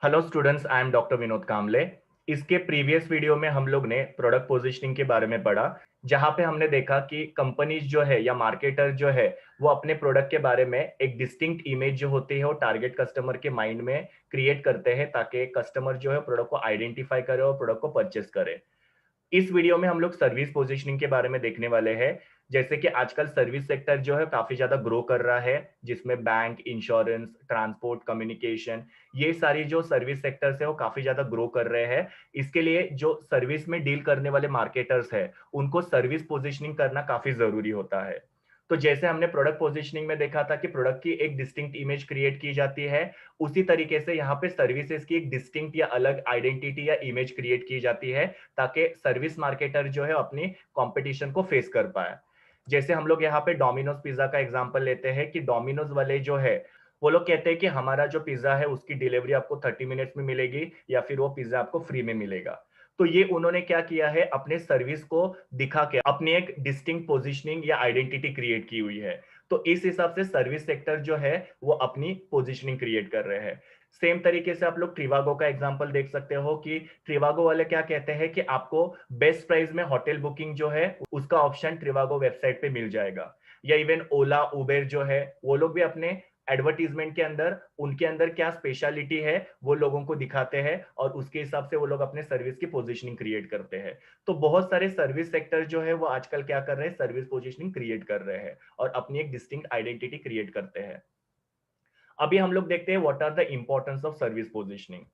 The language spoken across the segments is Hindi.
Hello students, I am doctor Vinod Kamle. इसके प्रीवियस वीडियो में हम लोग ने प्रोडक्ट पोजीशनिंग के बारे में पढ़ा, जहां पे हमने देखा कि कंपनीज जो है या मार्केटर जो है वो अपने प्रोडक्ट के बारे में एक डिस्टिंक्ट इमेज जो होती है वो टारगेट कस्टमर के माइंड में क्रिएट करते हैं ताकि कस्टमर जो है प्रोडक्ट को आइडेंटिफाई करे और प्रोडक्ट को परचेस करे। इस वीडियो में हम लोग सर्विस पोजीशनिंग के बारे में देखने वाले हैं। जैसे कि आजकल सर्विस सेक्टर जो है काफी ज्यादा ग्रो कर रहा है, जिसमें बैंक, इंश्योरेंस, ट्रांसपोर्ट, कम्युनिकेशन, ये सारी जो सर्विस सेक्टर्स है वो काफी ज्यादा ग्रो कर रहे हैं। इसके लिए जो सर्विस में डील करने वाले मार्केटर्स है उनको सर्विस पोजीशनिंग करना काफी जरूरी होता है। तो जैसे हमने प्रोडक्ट पोजीशनिंग में देखा था कि प्रोडक्ट की एक डिस्टिंक्ट इमेज क्रिएट की जाती है, उसी तरीके से यहाँ पे सर्विसेज की एक डिस्टिंक्ट या अलग आइडेंटिटी या इमेज क्रिएट की जाती है ताकि सर्विस मार्केटर जो है अपनी कंपटीशन को फेस कर पाए। जैसे हम लोग यहाँ पे डोमिनोज पिज्जा का एग्जांपल लेते हैं कि डोमिनोज वाले जो है वो लोग कहते हैं कि हमारा जो पिज्जा है उसकी डिलीवरी आपको 30 मिनट्स में मिलेगी या फिर वो पिज्जा आपको फ्री में मिलेगा। तो ये उन्होंने क्या किया है, अपने सर्विस को दिखा के अपनी एक डिस्टिंक्ट पोजीशनिंग या आइडेंटिटी क्रिएट की हुई है। तो इस हिसाब से सर्विस सेक्टर जो है वो अपनी पोजीशनिंग क्रिएट कर रहे हैं। सेम तरीके से आप लोग ट्रिवागो का एग्जांपल देख सकते हो कि ट्रिवागो वाले क्या कहते हैं कि आपको बेस्ट प्राइस में होटल बुकिंग जो है उसका ऑप्शन ट्रिवागो वेबसाइट पे मिल जाएगा। या इवन ओला उबेर जो है वो लोग भी अपने एडवर्टीजमेंट के अंदर उनके अंदर क्या स्पेशलिटी है वो लोगों को दिखाते हैं और उसके हिसाब से वो लोग अपने सर्विस की पोजीशनिंग क्रिएट करते हैं। तो बहुत सारे सर्विस सेक्टर जो है वो आजकल क्या कर रहे हैं, सर्विस पोजीशनिंग क्रिएट कर रहे हैं और अपनी एक डिस्टिंक्ट आइडेंटिटी क्रिएट करते हैं। अभी हम लोग देखते हैं what are the importance of service positioning.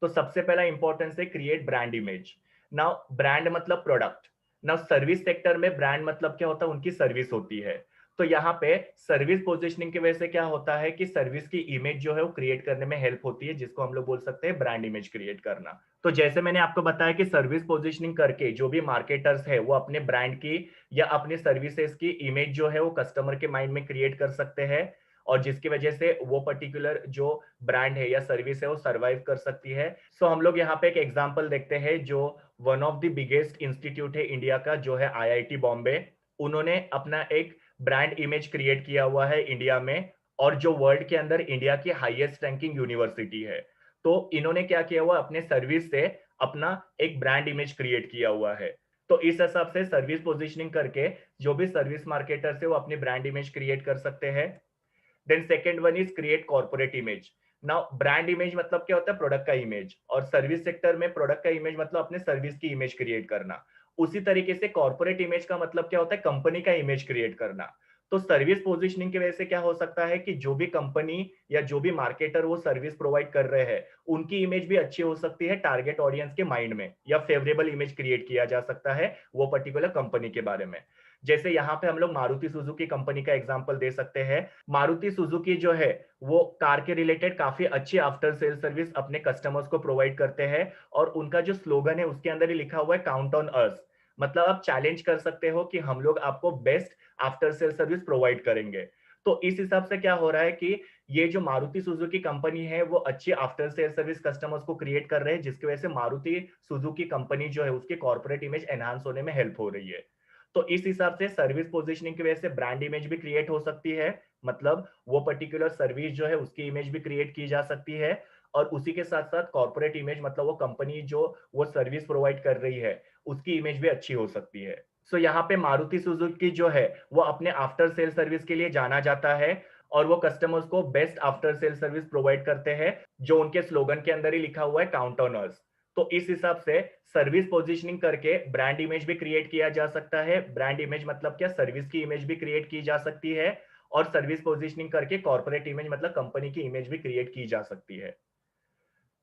तो सबसे पहला इंपॉर्टेंस है create brand image. Now brand मतलब प्रोडक्ट। नाउ सर्विस सेक्टर में ब्रांड मतलब क्या होता है, उनकी सर्विस होती है। तो यहाँ पे सर्विस पोजीशनिंग की वजह से क्या होता है कि सर्विस की इमेज जो है वो क्रिएट करने में हेल्प होती है, जिसको हम लोग बोल सकते हैं ब्रांड इमेज क्रिएट करना। तो जैसे मैंने आपको बताया कि सर्विस पोजीशनिंग करके जो भी मार्केटर्स है वो अपने ब्रांड की या अपने सर्विसेज की इमेज जो है वो कस्टमर के माइंड में क्रिएट कर सकते हैं और जिसकी वजह से वो पर्टिकुलर जो ब्रांड है या सर्विस है वो सरवाइव कर सकती है। सो हम लोग यहाँ पे एक एग्जांपल देखते हैं जो one of the biggest institute है इंडिया का, जो है आईआईटी बॉम्बे। उन्होंने अपना एक ब्रांड इमेज क्रिएट किया हुआ है इंडिया में, और जो वर्ल्ड के अंदर इंडिया की हाईएस्ट रैंकिंग यूनिवर्सिटी है। तो इन्होंने क्या किया हुआ, अपने सर्विस से अपना एक ब्रांड इमेज क्रिएट किया हुआ है। तो इस हिसाब से सर्विस पोजीशनिंग करके जो भी सर्विस मार्केटर्स है वो अपनी ब्रांड इमेज क्रिएट कर सकते हैं। Then second one is create corporate image. Now brand image मतलब क्या होता है, प्रोडक्ट का इमेज, और सर्विस सेक्टर में प्रोडक्ट का इमेज मतलब अपने सर्विस की इमेज क्रिएट करना। उसी तरीके से कॉर्पोरेट इमेज का मतलब क्या होता है, कंपनी का इमेज क्रिएट करना। तो सर्विस पोजीशनिंग की वजह से क्या हो सकता है कि जो भी कंपनी या जो भी मार्केटर वो सर्विस प्रोवाइड कर रहे हैं उनकी इमेज भी अच्छी हो सकती है टारगेट ऑडियंस के माइंड में, या फेवरेबल इमेज क्रिएट किया जा सकता है वो पर्टिकुलर कंपनी के बारे में। जैसे यहाँ पे हम लोग मारुति सुजुकी कंपनी का एग्जांपल दे सकते हैं। मारुति सुजुकी जो है वो कार के रिलेटेड काफी अच्छी आफ्टर सेल सर्विस अपने कस्टमर्स को प्रोवाइड करते हैं, और उनका जो स्लोगन है उसके अंदर ही लिखा हुआ है काउंट ऑन अस। मतलब आप चैलेंज कर सकते हो कि हम लोग आपको best after sale service provide करेंगे। तो इस हिसाब से क्या हो रहा है कि ये जो मारुति सुजुकी कंपनी है वो अच्छी आफ्टर सेल सर्विस कस्टमर्स को क्रिएट कर रहे हैं, जिसकी वजह से मारुति सुजुकी कंपनी जो है उसकी कॉर्पोरेट इमेज एनहांस होने में हेल्प हो रही है। तो इस हिसाब से सर्विस पोजीशनिंग की वजह से ब्रांड इमेज भी क्रिएट हो सकती है। मतलब वो पर्टिकुलर सर्विस जो है उसकी इमेज भी क्रिएट की जा सकती है, और उसी के साथ साथ कॉर्पोरेट इमेज मतलब वो कंपनी जो वो सर्विस प्रोवाइड कर रही है उसकी इमेज भी अच्छी हो सकती है। सो यहाँ पे मारुति सुजुकी जो है वो अपने आफ्टर सेल सर्विस के लिए जाना जाता है, और वो कस्टमर्स को best after sale service provide करते हैं, जो उनके स्लोगन के अंदर ही लिखा हुआ है काउंट ऑन अस। तो इस हिसाब से सर्विस पोजीशनिंग करके ब्रांड इमेज भी क्रिएट किया जा सकता है। ब्रांड इमेज मतलब क्या, सर्विस की इमेज भी क्रिएट की जा सकती है, और सर्विस पोजीशनिंग करके कॉर्पोरेट इमेज मतलब कंपनी की इमेज भी क्रिएट की जा सकती है।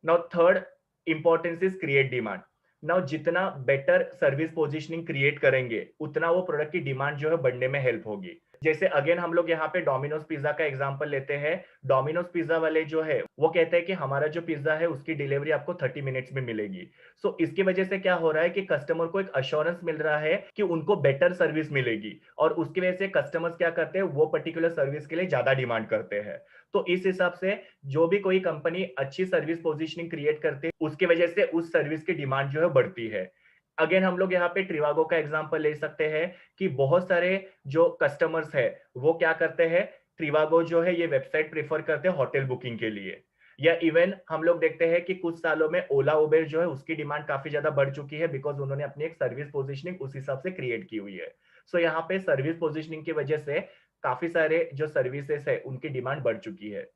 Now third importance is create demand. Now जितना बेटर सर्विस पोजीशनिंग क्रिएट करेंगे उतना वो प्रोडक्ट की डिमांड जो है बढ़ने में हेल्प होगी। जैसे अगेन हम लोग यहाँ पे डोमिनोज पिज्जा का एग्जांपल लेते हैं। डोमिनोज पिज्जा वाले जो है वो कहते हैं कि हमारा जो पिज्जा है उसकी डिलीवरी आपको 30 मिनट्स में मिलेगी। सो इसकी वजह से क्या हो रहा है कि कस्टमर को एक अश्योरेंस मिल रहा है कि उनको बेटर सर्विस मिलेगी, और उसकी वजह से कस्टमर्स क्या करते हैं, वो पर्टिकुलर सर्विस के लिए ज्यादा डिमांड करते हैं। तो इस हिसाब से जो भी कोई कंपनी अच्छी सर्विस पोजीशनिंग क्रिएट करती है उसकी वजह से उस सर्विस की डिमांड जो है बढ़ती है। अगेन हम लोग यहाँ पे ट्रिवागो का एग्जांपल ले सकते हैं कि बहुत सारे जो कस्टमर्स है वो क्या करते हैं, ट्रिवागो जो है ये वेबसाइट प्रेफर करते हैं होटल बुकिंग के लिए। या इवन हम लोग देखते हैं कि कुछ सालों में ओला उबेर जो है उसकी डिमांड काफी ज्यादा बढ़ चुकी है, बिकॉज उन्होंने अपनी एक सर्विस पोजिशनिंग उस हिसाब से क्रिएट की हुई है। सो यहाँ पे सर्विस पोजिशनिंग की वजह से काफी सारे जो सर्विसेज है उनकी डिमांड बढ़ चुकी है।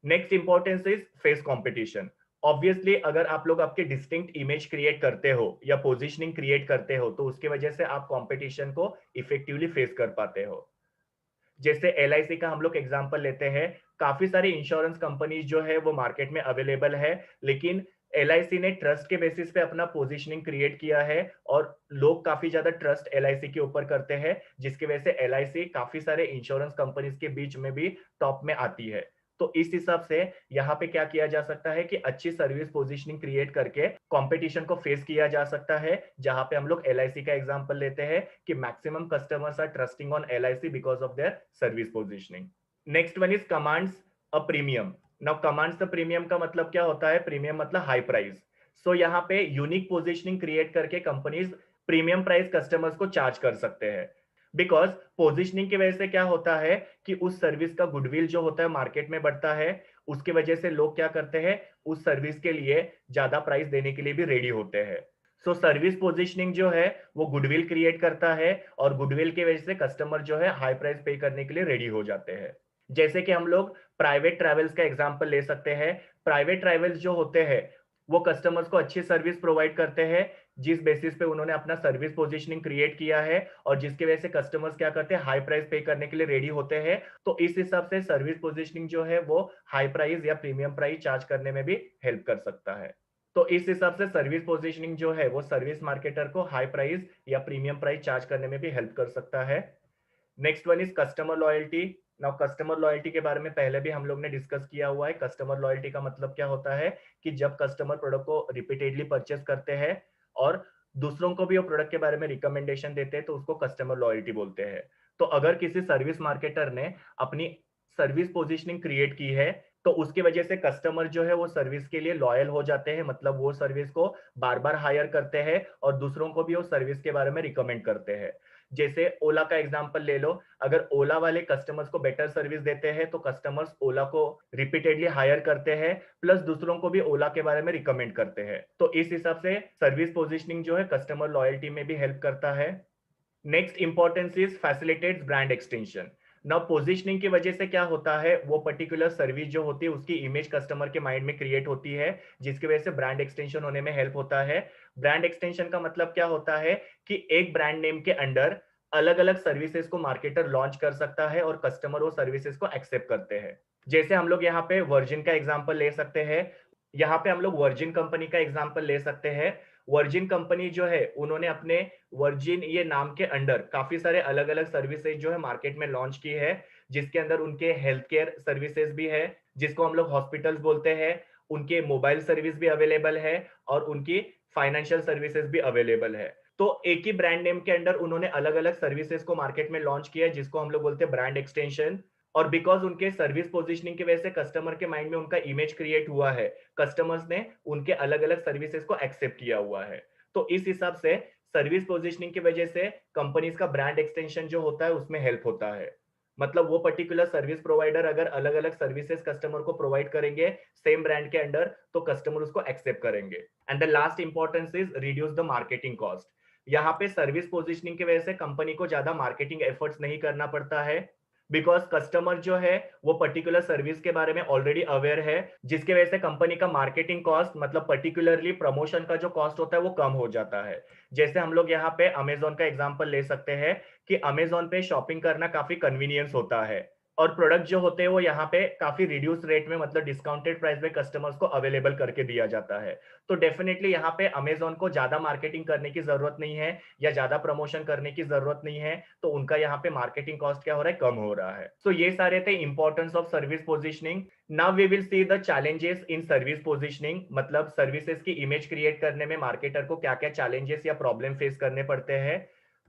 Next importance is face competition. Obviously अगर आप लोग आपके डिस्टिंक्ट इमेज क्रिएट करते हो या पोजीशनिंग क्रिएट करते हो तो उसकी वजह से आप कंपटीशन को इफेक्टिवली फेस कर पाते हो। जैसे एलआईसी का हम लोग एग्जांपल लेते हैं, काफी सारी इंश्योरेंस कंपनीज जो है वो मार्केट में अवेलेबल है, लेकिन एलआईसी ने ट्रस्ट के बेसिस पे अपना पोजीशनिंग क्रिएट किया है और लोग काफी ज्यादा ट्रस्ट एलआईसी के ऊपर करते हैं, जिसकी वजह से एलआईसी काफी सारे इंश्योरेंस कंपनीज के बीच में भी टॉप में आती है। तो इस हिसाब से यहाँ पे क्या किया जा सकता है कि अच्छी सर्विस पोजीशनिंग क्रिएट करके कंपटीशन को फेस किया जा सकता है, जहां पे हम लोग एलआईसी का एग्जांपल लेते हैं कि maximum customers are trusting on LIC because of their service positioning. Next one is commands a premium. Now commands the premium का मतलब क्या होता है? प्रीमियम मतलब हाई प्राइस। सो यहाँ पे यूनिक पोजीशनिंग क्रिएट करके कंपनीज प्रीमियम प्राइस कस्टमर्स को चार्ज कर सकते हैं। बिकॉज पोजीशनिंग की वजह से क्या होता है कि उस सर्विस का गुडविल जो होता है मार्केट में बढ़ता है, उसकी वजह से लोग क्या करते हैं, उस सर्विस के लिए ज्यादा प्राइस देने के लिए भी रेडी होते हैं। सो सर्विस पोजीशनिंग जो है वो गुडविल क्रिएट करता है और गुडविल की वजह से कस्टमर जो है हाई प्राइस पे करने के लिए रेडी हो जाते हैं। जैसे कि हम लोग प्राइवेट ट्रैवल्स का एग्जांपल ले सकते हैं। प्राइवेट ट्रैवल्स जो होते हैं वो कस्टमर्स को अच्छी सर्विस प्रोवाइड करते हैं, जिस बेसिस पे उन्होंने अपना सर्विस पोजीशनिंग क्रिएट किया है और जिसकी वजह से कस्टमर्स क्या करते हैं, हाई प्राइस पे करने के लिए रेडी होते हैं। तो इस हिसाब से सर्विस पोजीशनिंग जो है वो हाई प्राइस या प्रीमियम प्राइस चार्ज करने में भी हेल्प कर सकता है। तो इस हिसाब से सर्विस पोजीशनिंग जो है वो सर्विस मार्केटर को हाई प्राइस या प्रीमियम प्राइस चार्ज करने में भी हेल्प कर सकता है। Next one is customer loyalty. Now customer loyalty के बारे में पहले भी हम लोग ने डिस्कस किया हुआ है। कस्टमर लॉयल्टी का मतलब क्या होता है कि जब कस्टमर प्रोडक्ट को रिपीटेडली परचेस करते हैं और दूसरों को भी वो प्रोडक्ट के बारे में रिकमेंडेशन देते हैं तो उसको कस्टमर लॉयल्टी बोलते हैं। तो अगर किसी सर्विस मार्केटर ने अपनी सर्विस पोजीशनिंग क्रिएट की है तो उसकी वजह से कस्टमर जो है वो सर्विस के लिए लॉयल हो जाते हैं, मतलब वो सर्विस को बार बार हायर करते हैं और दूसरों को भी वो सर्विस के बारे में रिकमेंड करते हैं। जैसे ओला का एग्जांपल ले लो, अगर ओला वाले कस्टमर्स को बेटर सर्विस देते हैं तो कस्टमर्स ओला को रिपीटेडली हायर करते हैं, प्लस दूसरों को भी ओला के बारे में रिकमेंड करते हैं। तो इस हिसाब से सर्विस पोजीशनिंग जो है कस्टमर लॉयल्टी में भी हेल्प करता है। Next importance is facilitates brand extension. Now positioning की वजह से क्या होता है, वो पर्टिकुलर सर्विस जो होती है उसकी इमेज कस्टमर के माइंड में क्रिएट होती है, जिसकी वजह से ब्रांड एक्सटेंशन होने में हेल्प होता है। ब्रांड एक्सटेंशन का मतलब क्या होता है कि एक ब्रांड नेम के अंडर अलग अलग सर्विसेज को मार्केटर लॉन्च कर सकता है और कस्टमर वो सर्विसेज को एक्सेप्ट करते हैं। जैसे हम लोग यहाँ पे वर्जिन का एग्जांपल ले सकते हैं। यहाँ पे हम लोग वर्जिन कंपनी का एग्जांपल ले सकते हैं। वर्जिन कंपनी जो है उन्होंने अपने वर्जिन ये नाम के अंडर काफी सारे अलग अलग सर्विसेज जो है मार्केट में लॉन्च की है, जिसके अंदर उनके हेल्थ केयर सर्विसेज भी है, जिसको हम लोग हॉस्पिटल्स बोलते हैं, उनके मोबाइल सर्विस भी अवेलेबल है और उनकी फाइनेंशियल सर्विसेज भी अवेलेबल है। तो एक ही ब्रांड नेम के अंडर उन्होंने अलग अलग सर्विसेज को मार्केट में लॉन्च किया है, जिसको हम लोग बोलते हैं ब्रांड एक्सटेंशन। और बिकॉज उनके सर्विस पोजीशनिंग की वजह से कस्टमर के माइंड में उनका इमेज क्रिएट हुआ है, कस्टमर्स ने उनके अलग अलग सर्विसेज को एक्सेप्ट किया हुआ है। तो इस हिसाब से सर्विस पोजीशनिंग की वजह से कंपनीज का ब्रांड एक्सटेंशन जो होता है उसमें हेल्प होता है। मतलब वो पर्टिकुलर सर्विस प्रोवाइडर अगर अलग अलग सर्विसेज कस्टमर को प्रोवाइड करेंगे सेम ब्रांड के अंडर तो कस्टमर उसको एक्सेप्ट करेंगे। And the last importance is reduce the marketing cost. यहाँ पे सर्विस पोजीशनिंग की वजह से कंपनी को ज्यादा मार्केटिंग एफर्ट्स नहीं करना पड़ता है, बिकॉज कस्टमर जो है वो पर्टिकुलर सर्विस के बारे में ऑलरेडी अवेयर है, जिसके वजह से कंपनी का मार्केटिंग कॉस्ट मतलब पर्टिकुलरली प्रमोशन का जो कॉस्ट होता है वो कम हो जाता है। जैसे हम लोग यहाँ पे अमेजोन का एग्जांपल ले सकते हैं कि अमेजोन पे शॉपिंग करना काफी कन्वीनियंस होता है और प्रोडक्ट जो होते हैं वो यहाँ पे काफी रिड्यूस रेट में मतलब डिस्काउंटेड प्राइस में कस्टमर्स को अवेलेबल करके दिया जाता है। तो डेफिनेटली यहाँ पे अमेजोन को ज्यादा मार्केटिंग करने की जरूरत नहीं है या ज्यादा प्रमोशन करने की जरूरत नहीं है, तो उनका यहाँ पे मार्केटिंग कॉस्ट क्या हो रहा है, कम हो रहा है। तो ये सारे थे importance of service positioning. Now we will see the challenges in service positioning, मतलब सर्विसेज की इमेज क्रिएट करने में मार्केटर को क्या क्या चैलेंजेस या प्रॉब्लम फेस करने पड़ते हैं।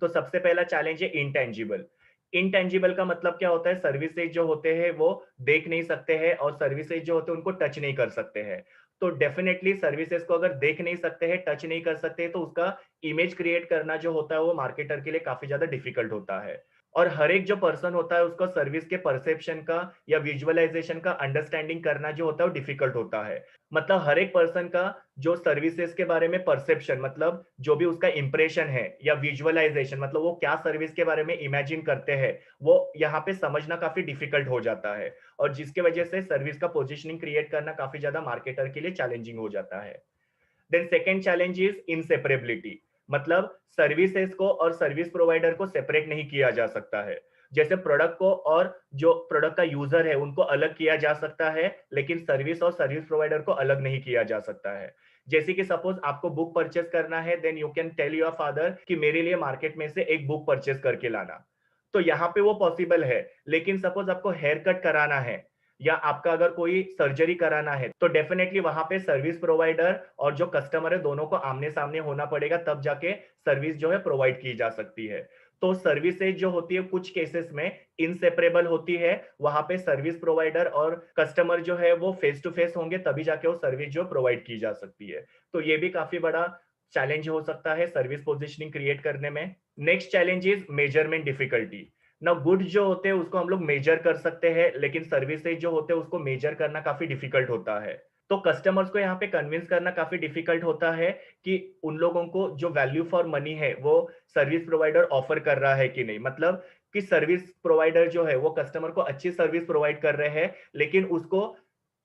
तो सबसे पहला चैलेंज है इंटेंजिबल। इंटेंजिबल का मतलब क्या होता है, सर्विसेज जो होते हैं वो देख नहीं सकते हैं और सर्विसेज जो होते हैं उनको टच नहीं कर सकते हैं। तो डेफिनेटली सर्विसेज को अगर देख नहीं सकते हैं, टच नहीं कर सकते, तो उसका इमेज क्रिएट करना जो होता है वो मार्केटर के लिए काफी ज्यादा डिफिकल्ट होता है। और हर एक जो पर्सन होता है उसको सर्विस के परसेप्शन का या विजुअलाइजेशन का अंडरस्टैंडिंग करना जो होता है वो डिफिकल्ट होता है। मतलब हर एक पर्सन का जो सर्विसेज के बारे में परसेप्शन, मतलब जो भी उसका इंप्रेशन है या विजुअलाइजेशन, मतलब वो क्या सर्विस के बारे में इमेजिन करते हैं, वो यहाँ पे समझना काफी डिफिकल्ट हो जाता है। और जिसके वजह से सर्विस का पोजिशनिंग क्रिएट करना काफी ज्यादा मार्केटर के लिए चैलेंजिंग हो जाता है। Then second challenge is inseparability. मतलब सर्विसेज को और सर्विस प्रोवाइडर को सेपरेट नहीं किया जा सकता है। जैसे प्रोडक्ट को और जो प्रोडक्ट का यूजर है उनको अलग किया जा सकता है, लेकिन सर्विस और सर्विस प्रोवाइडर को अलग नहीं किया जा सकता है। जैसे कि सपोज आपको बुक परचेस करना है, then you can tell your father कि मेरे लिए मार्केट में से एक बुक परचेस करके लाना। तो यहाँ पे वो पॉसिबल है। लेकिन सपोज आपको हेयर कट कराना है या आपका अगर कोई सर्जरी कराना है, तो डेफिनेटली वहां पे सर्विस प्रोवाइडर और जो कस्टमर है दोनों को आमने सामने होना पड़ेगा, तब जाके सर्विस जो है प्रोवाइड की जा सकती है। तो सर्विसेज जो होती है कुछ केसेस में इनसेपरेबल होती है। वहां पे सर्विस प्रोवाइडर और कस्टमर जो है वो फेस टू फेस होंगे, तभी जाके वो सर्विस जो प्रोवाइड की जा सकती है। तो ये भी काफी बड़ा चैलेंज हो सकता है सर्विस पोजिशनिंग क्रिएट करने में। Next challenge is measurement difficulty. ना गुड्स जो होते हैं उसको हम लोग मेजर कर सकते हैं, लेकिन सर्विसेज जो होते हैं उसको मेजर करना काफी डिफिकल्ट होता है। तो कस्टमर्स को यहाँ पे कन्विंस करना काफी डिफिकल्ट होता है कि उन लोगों को जो वैल्यू फॉर मनी है वो सर्विस प्रोवाइडर ऑफर कर रहा है कि नहीं। मतलब कि सर्विस प्रोवाइडर जो है वो कस्टमर को अच्छी सर्विस प्रोवाइड कर रहे हैं, लेकिन उसको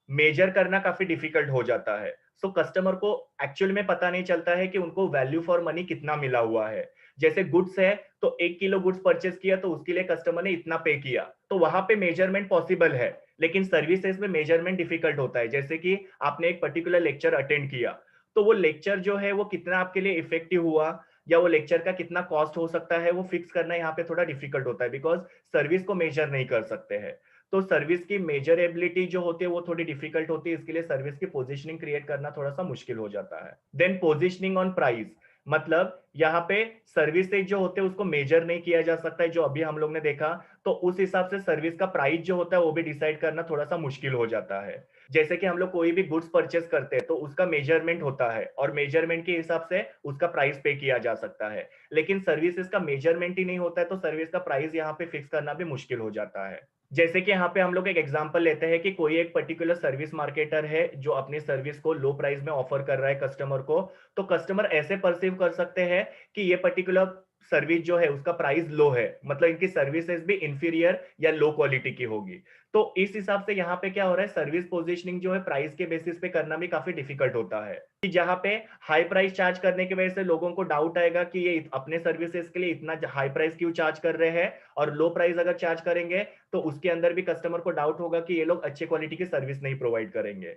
मेजर करना काफी डिफिकल्ट हो जाता है। सो कस्टमर को एक्चुअल में पता नहीं चलता है कि उनको वैल्यू फॉर मनी कितना मिला हुआ है। जैसे गुड्स है तो 1 किलो गुड्स परचेस किया तो उसके लिए कस्टमर ने इतना पे किया, तो वहां पे मेजरमेंट पॉसिबल है। लेकिन सर्विसेज में मेजरमेंट डिफिकल्ट होता है। जैसे कि आपने एक पर्टिकुलर लेक्चर अटेंड किया, तो वो लेक्चर जो है वो कितना आपके लिए इफेक्टिव हुआ या वो लेक्चर का कितना कॉस्ट हो सकता है, वो फिक्स करना यहाँ पे थोड़ा डिफिकल्ट होता है, बिकॉज सर्विस को मेजर नहीं कर सकते हैं। तो सर्विस की मेजरेबिलिटी जो होती है वो थोड़ी डिफिकल्ट होती है, इसके लिए सर्विस की पोजीशनिंग क्रिएट करना थोड़ा सा मुश्किल हो जाता है। Then positioning on price. मतलब यहाँ पे सर्विसेज जो होते हैं उसको मेजर नहीं किया जा सकता है, जो अभी हम लोग ने देखा। तो उस हिसाब से सर्विस का प्राइस जो होता है वो भी डिसाइड करना थोड़ा सा मुश्किल हो जाता है। जैसे कि हम लोग कोई भी गुड्स परचेस करते हैं तो उसका मेजरमेंट होता है और मेजरमेंट के हिसाब से उसका प्राइस पे किया जा सकता है। लेकिन सर्विसेज का मेजरमेंट ही नहीं होता है, तो सर्विस का प्राइस यहाँ पे फिक्स करना भी मुश्किल हो जाता है। जैसे कि यहाँ पे हम लोग एक एग्जांपल लेते हैं कि कोई एक पर्टिकुलर सर्विस मार्केटर है जो अपनी सर्विस को लो प्राइस में ऑफर कर रहा है कस्टमर को। तो कस्टमर ऐसे परसीव कर सकते हैं कि ये पर्टिकुलर सर्विस जो है उसका प्राइस लो है, मतलब इनकी सर्विसेज भी इंफीरियर या लो क्वालिटी की होगी। तो इस हिसाब से यहाँ पे क्या हो रहा है, सर्विस पोजीशनिंग जो है प्राइस के बेसिस पे करना भी काफी डिफिकल्ट होता है। कि जहाँ पे हाई प्राइस चार्ज करने की वजह से लोगों को डाउट आएगा कि ये अपने सर्विसेज के लिए इतना हाई प्राइस क्यों चार्ज कर रहे हैं, और लो प्राइस अगर चार्ज करेंगे तो उसके अंदर भी कस्टमर को डाउट होगा कि ये लोग अच्छे क्वालिटी की सर्विस नहीं प्रोवाइड करेंगे।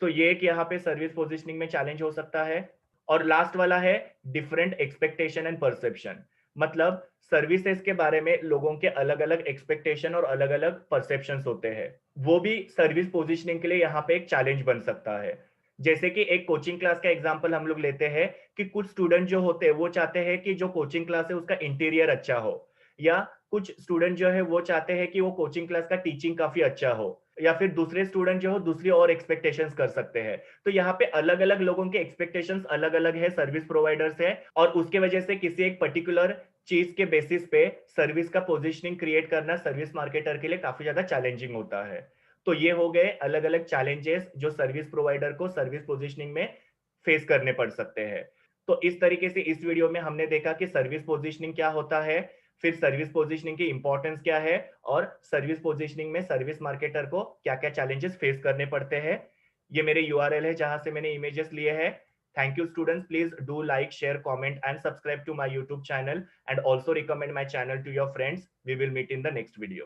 तो ये एक यहाँ पे सर्विस पोजीशनिंग में चैलेंज हो सकता है। और लास्ट वाला है डिफरेंट एक्सपेक्टेशन एंड परसेप्शन। मतलब सर्विसेज के बारे में लोगों के अलग अलग एक्सपेक्टेशन और अलग अलग परसेप्शन होते हैं, वो भी सर्विस पोजीशनिंग के लिए यहाँ पे एक चैलेंज बन सकता है। जैसे कि एक कोचिंग क्लास का एग्जांपल हम लोग लेते हैं कि कुछ स्टूडेंट जो होते हैं वो चाहते हैं कि जो कोचिंग क्लास है उसका इंटीरियर अच्छा हो, या कुछ स्टूडेंट जो है वो चाहते हैं कि वो कोचिंग क्लास का टीचिंग काफी अच्छा हो, या फिर दूसरे स्टूडेंट जो हो दूसरी और एक्सपेक्टेशंस कर सकते हैं। तो यहाँ पे अलग अलग लोगों के एक्सपेक्टेशंस अलग अलग है सर्विस प्रोवाइडर से, और उसके वजह से किसी एक पर्टिकुलर चीज के बेसिस पे सर्विस का पोजीशनिंग क्रिएट करना सर्विस मार्केटर के लिए काफी ज्यादा चैलेंजिंग होता है। तो ये हो गए अलग अलग चैलेंजेस जो सर्विस प्रोवाइडर को सर्विस पोजीशनिंग में फेस करने पड़ सकते हैं। तो इस तरीके से इस वीडियो में हमने देखा कि सर्विस पोजीशनिंग क्या होता है, फिर सर्विस पोजीशनिंग की इंपॉर्टेंस क्या है, और सर्विस पोजीशनिंग में सर्विस मार्केटर को क्या क्या चैलेंजेस फेस करने पड़ते हैं। ये मेरे यूआरएल है जहां से मैंने इमेजेस लिए हैं। Thank you students, please do like share comment and subscribe to my YouTube channel, and also recommend my channel to your friends. We will meet in the next video.